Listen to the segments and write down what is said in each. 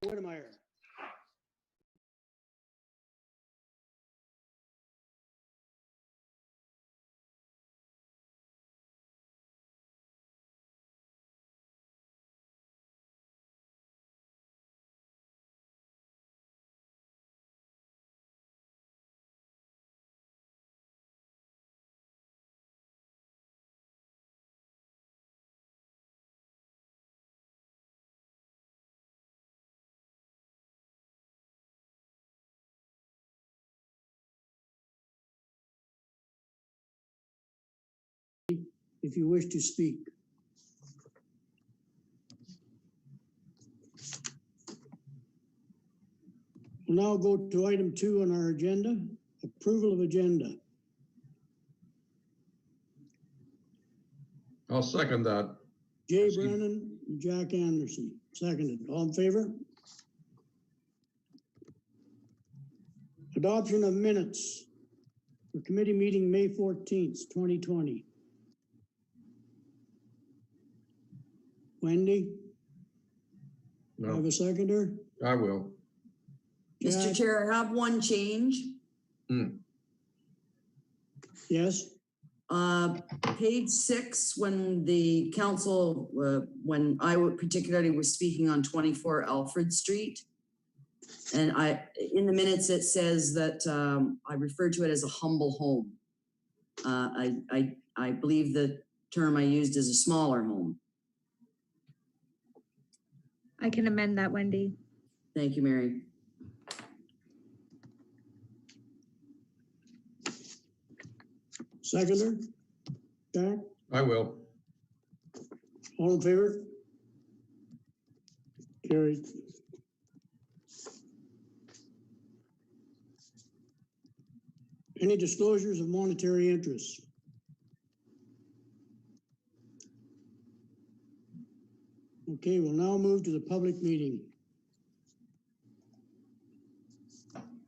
Whittemire. If you wish to speak. We'll now go to item 2 on our agenda, approval of agenda. I'll second that. Jay Brennan and Jack Anderson, seconded. All in favor? Adoption of minutes for committee meeting May 14th, 2020. Wendy? No, Have a seconder? I will. Mr. Jack? Chair, I have one change. Yes? Page 6, when the council, when I particularly was speaking on 24 Alfred Street, and in the minutes it says that I refer to it as a humble home. I believe the term I used is a smaller home. I can amend that, Wendy. Thank you, Mary. Seconder? Jack? I will. All in favor? Carried. Any disclosures of monetary interests? Okay, we'll now move to the public meeting.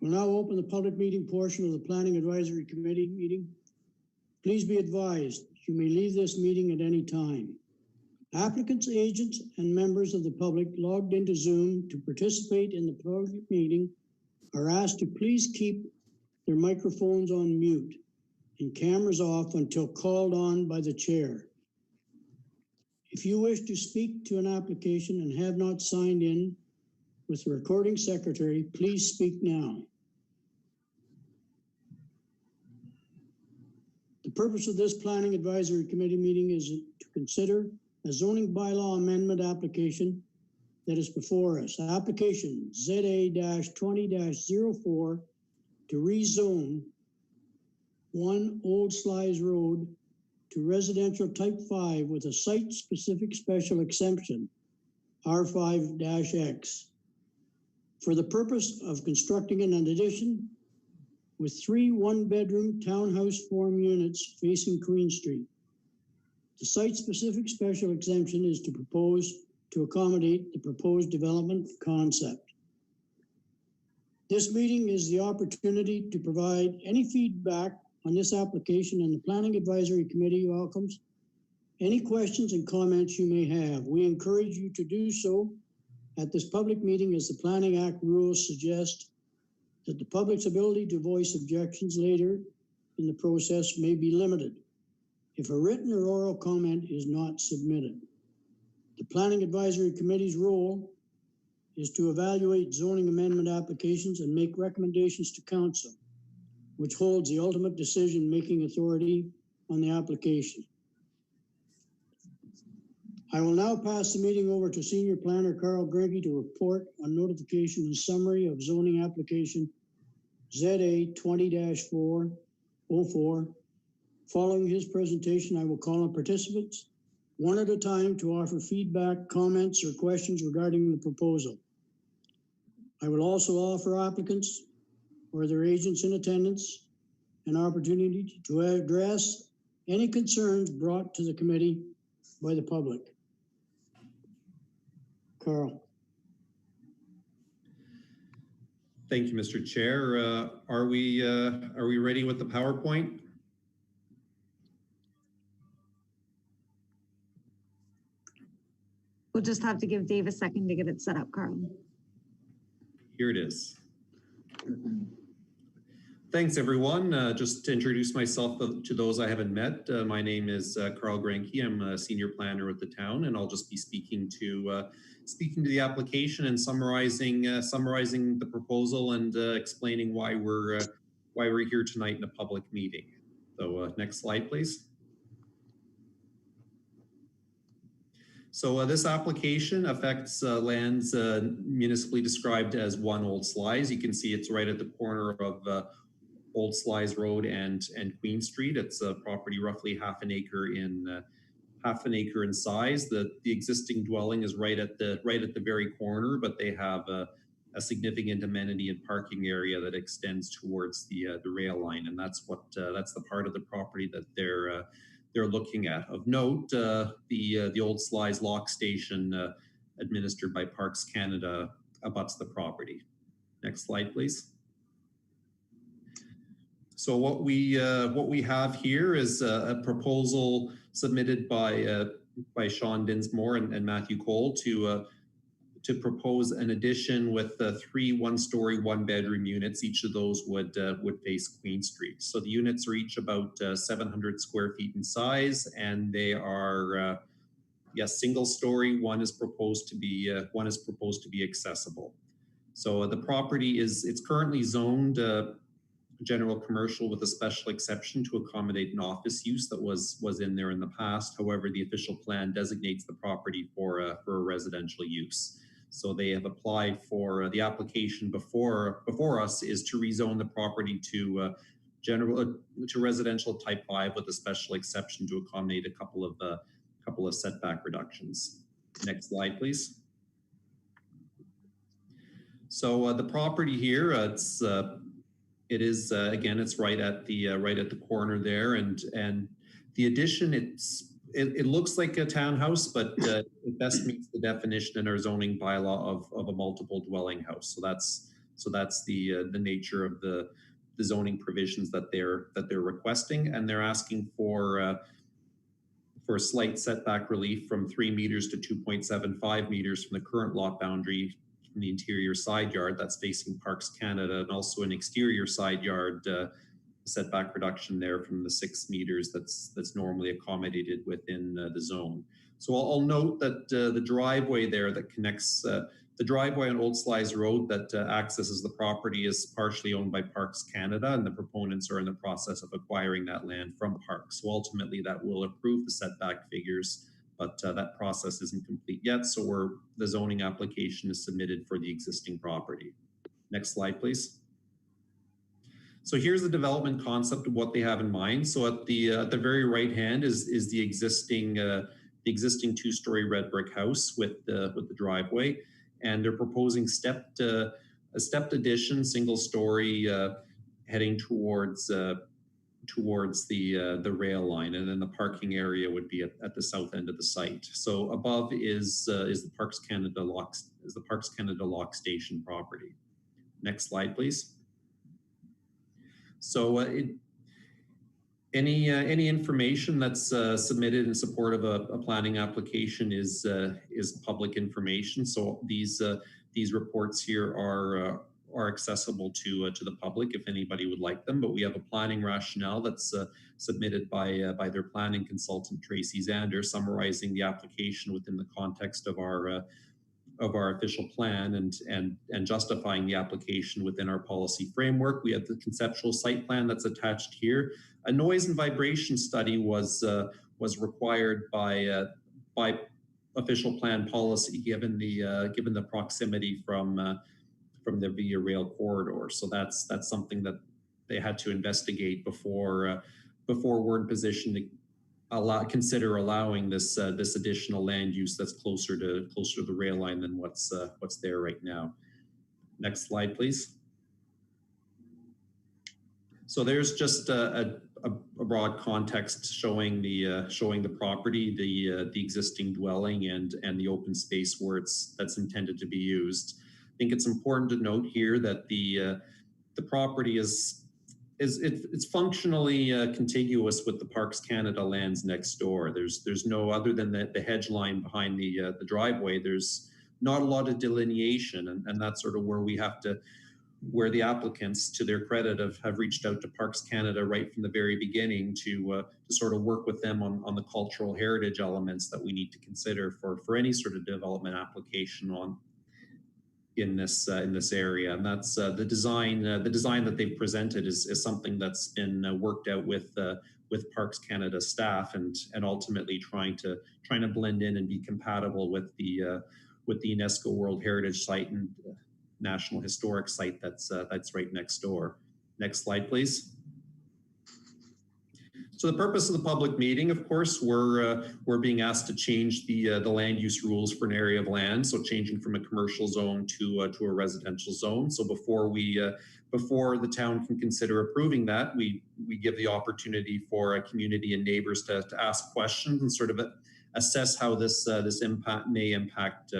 We'll now open the public meeting portion of the Planning Advisory Committee meeting. Please be advised, you may leave this meeting at any time. Applicants, agents, and members of the public logged into Zoom to participate in the public meeting are asked to please keep their microphones on mute and cameras off until called on by the chair. If you wish to speak to an application and have not signed in with the recording secretary, please speak now. The purpose of this Planning Advisory Committee meeting is to consider a zoning bylaw amendment application that is before us. Application ZA-20-04 to rezone 1 Old Slies Road to residential type 5 with a site-specific special exemption, R5-X, for the purpose of constructing an addition with 3 one-bedroom townhouse form units facing Queen Street. The site-specific special exemption is to accommodate the proposed development concept. This meeting is the opportunity to provide any feedback on this application, and the Planning Advisory Committee welcomes any questions and comments you may have. We encourage you to do so at this public meeting, as the Planning Act rules suggest that the public's ability to voice objections later in the process may be limited if a written or oral comment is not submitted. The Planning Advisory Committee's role is to evaluate zoning amendment applications and make recommendations to Council, which holds the ultimate decision-making authority on the application. I will now pass the meeting over to Senior Planner Carl Greggy to report on notification and summary of zoning application ZA 20-404. Following his presentation, I will call on participants one at a time to offer feedback, comments, or questions regarding the proposal. I will also offer applicants or their agents in attendance an opportunity to address any concerns brought to the committee by the public. Carl. Thank you, Mr. Chair. Are we ready with the PowerPoint? We'll just have to give Dave a second to get it set up, Carl. here it is. Thanks, everyone. Just to introduce myself to those I haven't met, my name is Carl Granke. I'm a senior planner with the town, and I'll just be speaking to the application and summarizing the proposal and explaining why we're here tonight in a public meeting. So next slide, please. So this application affects lands municipally described as 1 Old Slize. You can see it's right at the corner of Old Slize Road and Queen Street. It's a property roughly half an acre in size. The existing dwelling is right at the very corner, but they have a significant amenity and parking area that extends towards the rail line, and that's the part of the property that they're looking at. Of note, the Old Slize Lock Station, administered by Parks Canada, abuts the property. Next slide, please. So what we have here is a proposal submitted by Sean Dinsmore and Matthew Cole to propose an addition with 3 1-story, 1-bedroom units. Each of those would face Queen Street. So the units are each about 700 square feet in size, and they are single story. One is proposed to be accessible. So the property it's currently zoned general commercial with a special exception to accommodate an office use that was in there in the past. However, the official plan designates the property for a residential use. So they have applied for the application before us is to rezone the property to residential type 5 with a special exception to accommodate a couple of setback reductions. Next slide, please. So the property here, it is again, it's right at the corner there, and the addition, it looks like a townhouse, but it best meets the definition in our zoning bylaw of a multiple dwelling house. So that's the nature of the zoning provisions that they're requesting, and they're asking for a slight setback relief from 3 meters to 2.75 meters from the current lot boundary, the interior side yard that's facing Parks Canada, and also an exterior side yard setback reduction there from the 6 meters that's normally accommodated within the zone. So I'll note that the driveway there that connects the driveway on Old Slize Road that accesses the property is partially owned by Parks Canada, and the proponents are in the process of acquiring that land from Parks. So ultimately that will approve the setback figures, but that process isn't complete yet. So the zoning application is submitted for the existing property. Next slide, please. So here's the development concept of what they have in mind. So at the very right hand is the existing 2-story red brick house with the driveway, and they're proposing a stepped addition, single story, heading towards the rail line, and then the parking area would be at the south end of the site. So above is the Parks Canada Lock Station property. Next slide, please. So any information that's submitted in support of a planning application is public information. So these reports here are accessible to the public if anybody would like them. But we have a planning rationale that's submitted by their planning consultant Tracy Zander, summarizing the application within the context of our official plan and justifying the application within our policy framework. We have the conceptual site plan that's attached here. A noise and vibration study was required by official plan policy, given the proximity from the Via Rail corridor. So that's something that they had to investigate before we're in position to consider allowing this additional land use that's closer to the rail line than what's there right now. Next slide, please. So there's just a broad context showing the property, the existing dwelling, and the open space where that's intended to be used. I think it's important to note here that the property it's functionally contiguous with the Parks Canada lands next door. There's no, other than the hedge line behind the driveway, there's not a lot of delineation, and that's sort of where we have to, where the applicants, to their credit, have reached out to Parks Canada right from the very beginning to sort of work with them on the cultural heritage elements that we need to consider for any sort of development application in this area. And that's the design that they've presented is something that's been worked out with Parks Canada staff, and ultimately trying to blend in and be compatible with the UNESCO World Heritage Site and National Historic Site that's right next door. Next slide, please. So the purpose of the public meeting, of course, we're being asked to change the land use rules for an area of land, so changing from a commercial zone to a residential zone. So before the town can consider approving that, we give the opportunity for a community and neighbors to ask questions and sort of assess how this impact may impact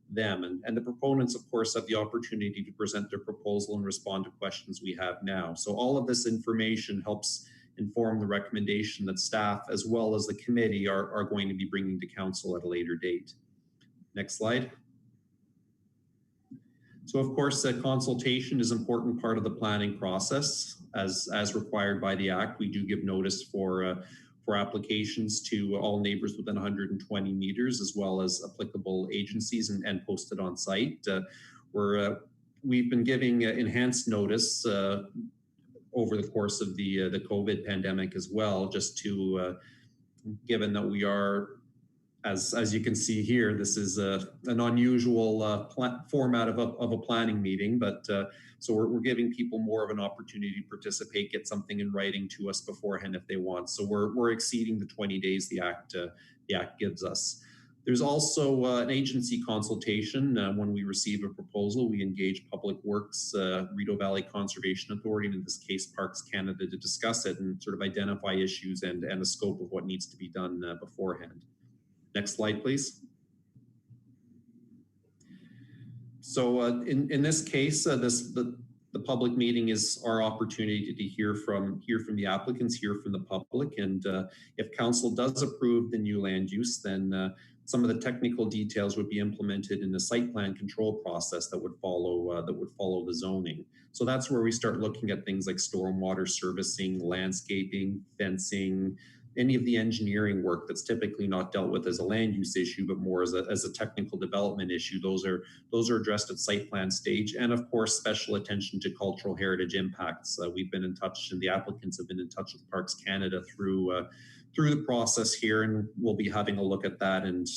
them. And the proponents, of course, have the opportunity to present their proposal and respond to questions we have now. So all of this information helps inform the recommendation that staff, as well as the committee, are going to be bringing to council at a later date. Next slide. So of course, consultation is an important part of the planning process. As required by the Act, we do give notice for applications to all neighbors within 120 meters, as well as applicable agencies, and posted on site. We've been giving enhanced notice over the course of the COVID pandemic as well, just to, given that we are, as you can see here, this is an unusual format of a planning meeting, but so we're giving people more of an opportunity to participate, get something in writing to us beforehand if they want. So we're exceeding the 20 days the Act gives us. There's also an agency consultation. When we receive a proposal, we engage Public Works, Rideau Valley Conservation Authority, and in this case, Parks Canada, to discuss it and sort of identify issues and the scope of what needs to be done beforehand. Next slide, please. So in this case, the public meeting is our opportunity to hear from the applicants, hear from the public, and if council does approve the new land use, then some of the technical details would be implemented in the site plan control process that would follow the zoning. So that's where we start looking at things like stormwater servicing, landscaping, fencing, any of the engineering work that's typically not dealt with as a land use issue, but more as a technical development issue. Those are addressed at site plan stage, and of course, special attention to cultural heritage impacts. We've been in touch, and the applicants have been in touch with Parks Canada through the process here, and we'll be having a look at that and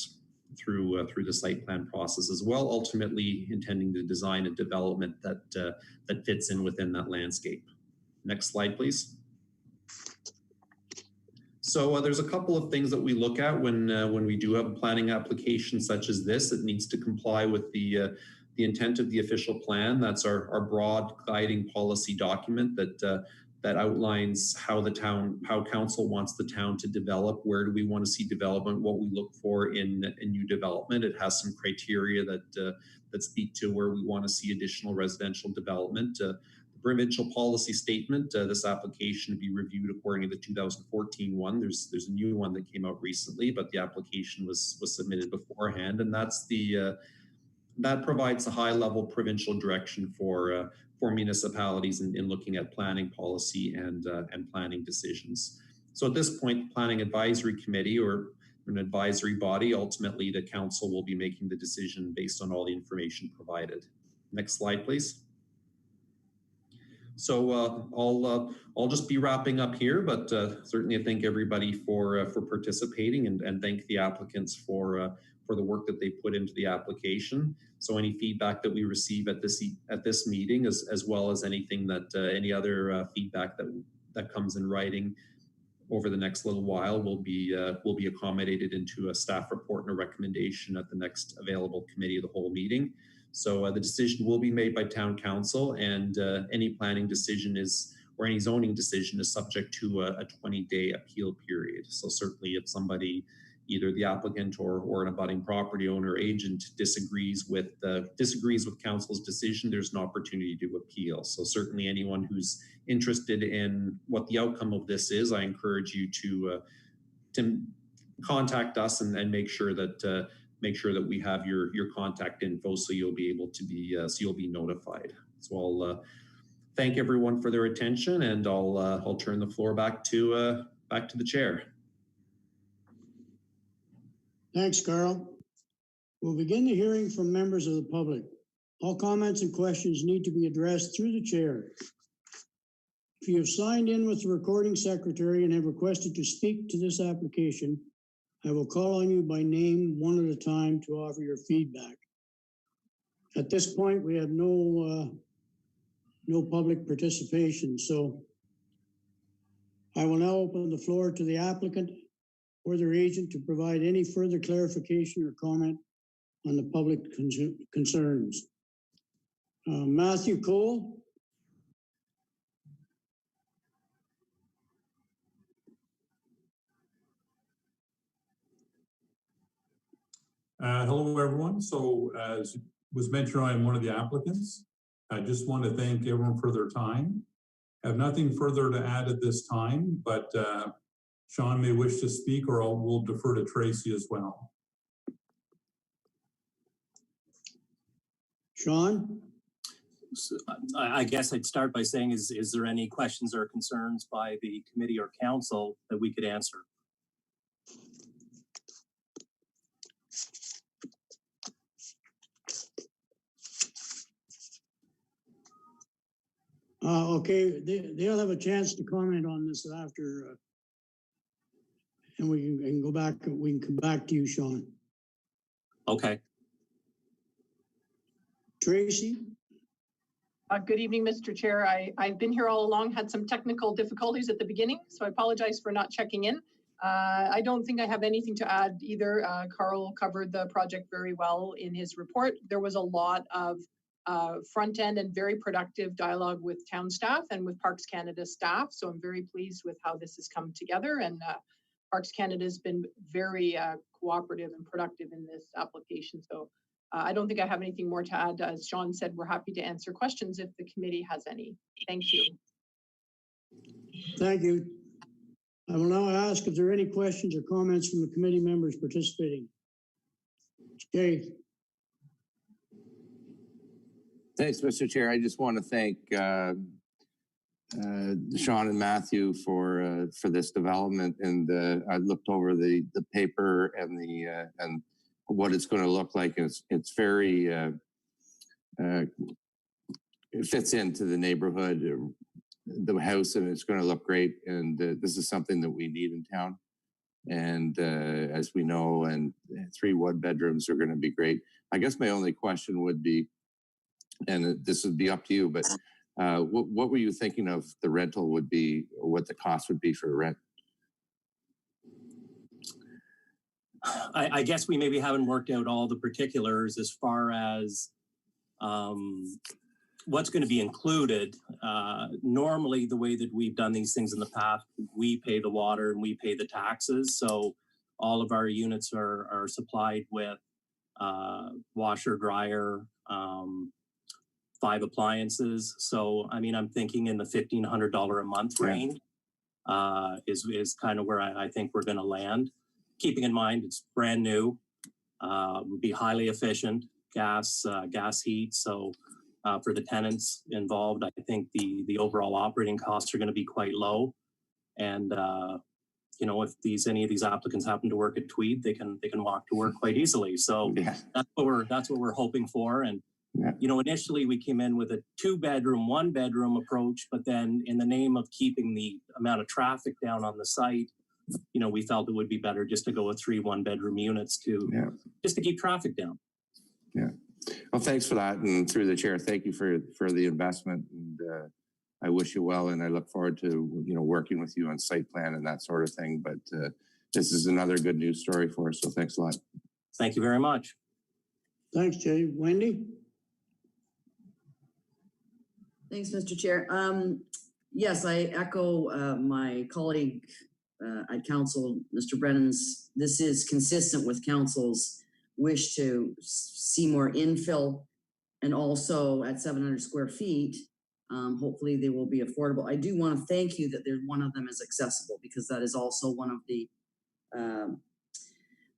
through the site plan process as well, ultimately intending to design a development that fits in within that landscape. Next slide, please. So there's a couple of things that we look at when we do have a planning application such as this. It needs to comply with the intent of the official plan. That's our broad guiding policy document that outlines how council wants the town to develop, where do we want to see development, what we look for in new development. It has some criteria that speak to where we want to see additional residential development. The provincial policy statement, this application to be reviewed according to the 2014 one. There's a new one that came out recently, but the application was submitted beforehand, and that's that provides a high-level provincial direction for municipalities in looking at planning policy and planning decisions. So at this point, the Planning Advisory Committee, or an advisory body, ultimately the council will be making the decision based on all the information provided. Next slide, please. So I'll just be wrapping up here, but certainly I thank everybody for participating and thank the applicants for the work that they put into the application. So any feedback that we receive at this meeting, as well as anything that any other feedback that comes in writing over the next little while will be accommodated into a staff report and a recommendation at the next available committee of the whole meeting. So the decision will be made by town council, and any planning decision or any zoning decision is subject to a 20-day appeal period. So certainly if somebody, either the applicant or an abutting property owner agent disagrees with council's decision, there's an opportunity to appeal. So certainly anyone who's interested in what the outcome of this is, I encourage you to contact us and make sure that make sure that we have your contact info so you'll be able to be so you'll be notified. So I'll thank everyone for their attention, and I'll turn the floor back to the chair. Thanks, Carl. We'll begin the hearing from members of the public. All comments and questions need to be addressed through the chair. If you have signed in with the recording secretary and have requested to speak to this application, I will call on you by name one at a time to offer your feedback. At this point, we have no public participation, so I will now open the floor to the applicant or their agent to provide any further clarification or comment on the public concerns. Matthew Cole. Hello, everyone. So as was mentioned, I'm one of the applicants. I just want to thank everyone for their time. I have nothing further to add at this time, but Sean may wish to speak, or we'll defer to Tracy as well. Sean? So, I guess I'd start by saying, is there any questions or concerns by the committee or council that we could answer? Okay, they'll have a chance to comment on this after, and we can go back. We can come back to you, Sean. Okay. Tracy? Good evening, Mr. Chair. I've been here all along, had some technical difficulties at the beginning, so I apologize for not checking in. I don't think I have anything to add either. Carl covered the project very well in his report. There was a lot of front end and very productive dialogue with town staff and with Parks Canada staff. So I'm very pleased with how this has come together, and Parks Canada has been very cooperative and productive in this application. So I don't think I have anything more to add. As Sean said, we're happy to answer questions if the committee has any. Thank you. Thank you. I will now ask if there are any questions or comments from the committee members participating. Okay. Thanks, Mr. Chair. I just want to thank Sean and Matthew for this development, and I looked over the paper and the and what it's going to look like. It's very it fits into the neighborhood, the house, and it's going to look great. And this is something that we need in town. And as we know, and 3 one-bedrooms are going to be great. I guess my only question would be, and this would be up to you, but what were you thinking of the rental would be, or what the cost would be for rent? I guess we maybe haven't worked out all the particulars as far as what's going to be included. Normally, the way that we've done these things in the past, we pay the water and we pay the taxes. So all of our units are supplied with washer, dryer, 5 appliances. So, I mean, I'm thinking in the $1,500 a month range is kind of where I think we're going to land. Keeping in mind, it's brand new, would be highly efficient, gas heat. So for the tenants involved, I think the overall operating costs are going to be quite low. And you know, if any of these applicants happen to work at Tweed, they can walk to work quite easily. So yeah, that's what we're hoping for. And yeah, you know, initially we came in with a 2-bedroom, 1-bedroom approach, but then in the name of keeping the amount of traffic down on the site, you know, we felt it would be better just to go with 3 one-bedroom units just to keep traffic down. Yeah. Well, thanks for that. And through the chair, thank you for the investment. And I wish you well. And I look forward to, you know, working with you on site plan and that sort of thing. But this is another good news story for us. So thanks a lot. Thank you very much. Thanks, Jay. Wendy? Thanks, Mr. Chair. Yes, I echo my colleague at council, Mr. Brennan's. This is consistent with council's wish to see more infill, and also at 700 square feet. Hopefully they will be affordable. I do want to thank you that one of them is accessible, because that is also one of the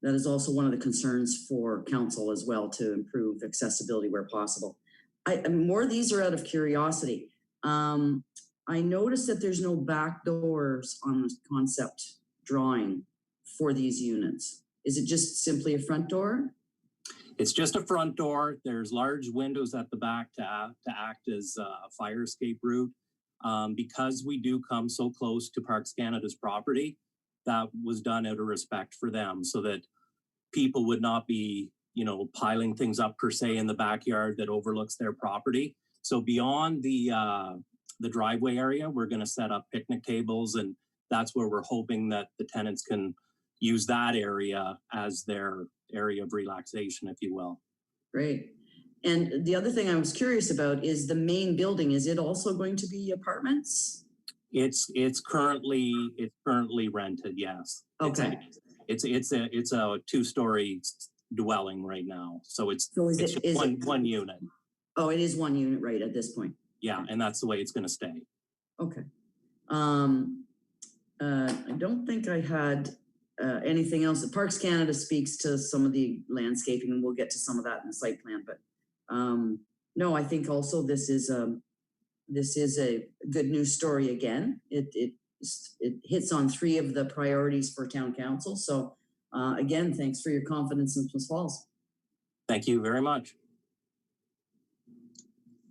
that is also one of the concerns for council as well, to improve accessibility where possible. More of these are out of curiosity. I noticed that there's no back doors on the concept drawing for these units. Is it just simply a front door? It's just a front door. There's large windows at the back to act as a fire escape route. Because we do come so close to Parks Canada's property, that was done out of respect for them, so that people would not be, piling things up per se in the backyard that overlooks their property. So beyond the driveway area, we're going to set up picnic tables, and that's where we're hoping that the tenants can use that area as their area of relaxation, if you will. Great. And the other thing I was curious about is the main building. Is it also going to be apartments? It's currently rented. Yes. Okay. It's a 2-story dwelling right now. So it's is one unit. Oh, it is one unit right at this point. Yeah, and that's the way it's going to stay. Okay. I don't think I had anything else. Parks Canada speaks to some of the landscaping, and we'll get to some of that in the site plan. But no, I think also this is a good news story again. It hits on 3 of the priorities for town council. So again, thanks for your confidence in Smith Falls. Thank you very much.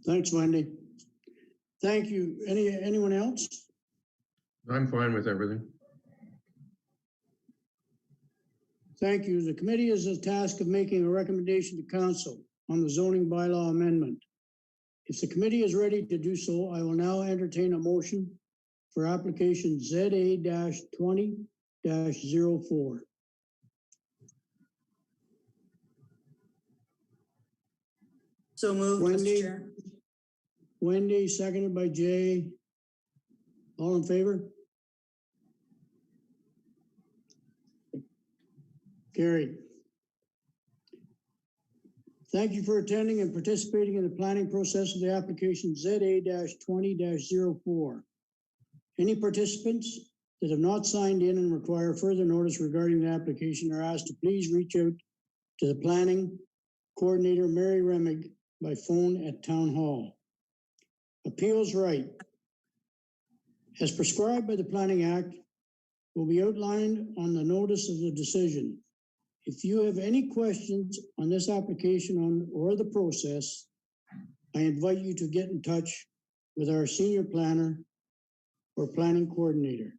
Thanks, Wendy. Thank you. Anyone else? I'm fine with everything. Thank you. The committee has a task of making a recommendation to council on the zoning bylaw amendment. If the committee is ready to do so, I will now entertain a motion for application ZA-20-04. So moved, Wendy? Mr. Chair. Wendy, seconded by Jay. All in favor? Carried. Thank you for attending and participating in the planning process of the application ZA-20-04. Any participants that have not signed in and require further notice regarding the application are asked to please reach out to the planning coordinator, Mary Remig, by phone at Town Hall. Appeals right, as prescribed by the Planning Act, will be outlined on the notice of the decision. If you have any questions on this application or the process, I invite you to get in touch with our senior planner or planning coordinator.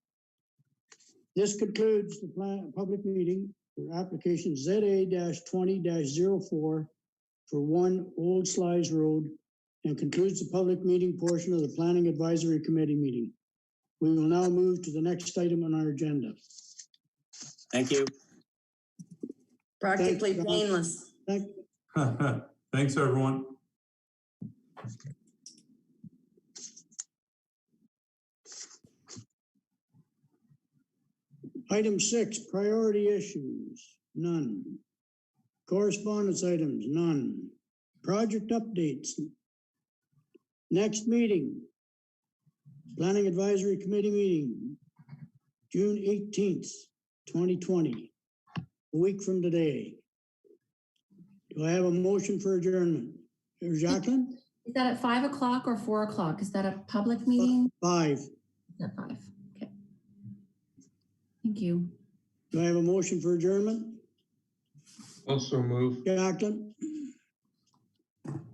This concludes the public meeting for application ZA-20-04 for 1 Old Slides Road, and concludes the public meeting portion of the Planning Advisory Committee meeting. We will now move to the next item on our agenda. Thank you. Practically painless. Thanks, everyone. Item 6, priority issues, none. Correspondence items, none. Project updates. Next meeting, Planning Advisory Committee meeting, June 18th, 2020, a week from today. Do I have a motion for adjournment? Jacqueline? Is that at 5 o'clock or 4 o'clock? Is that a public meeting? 5. At 5, okay. Thank you. Do I have a motion for adjournment? Also move. Jacqueline?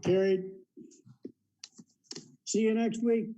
Carried. See you next week.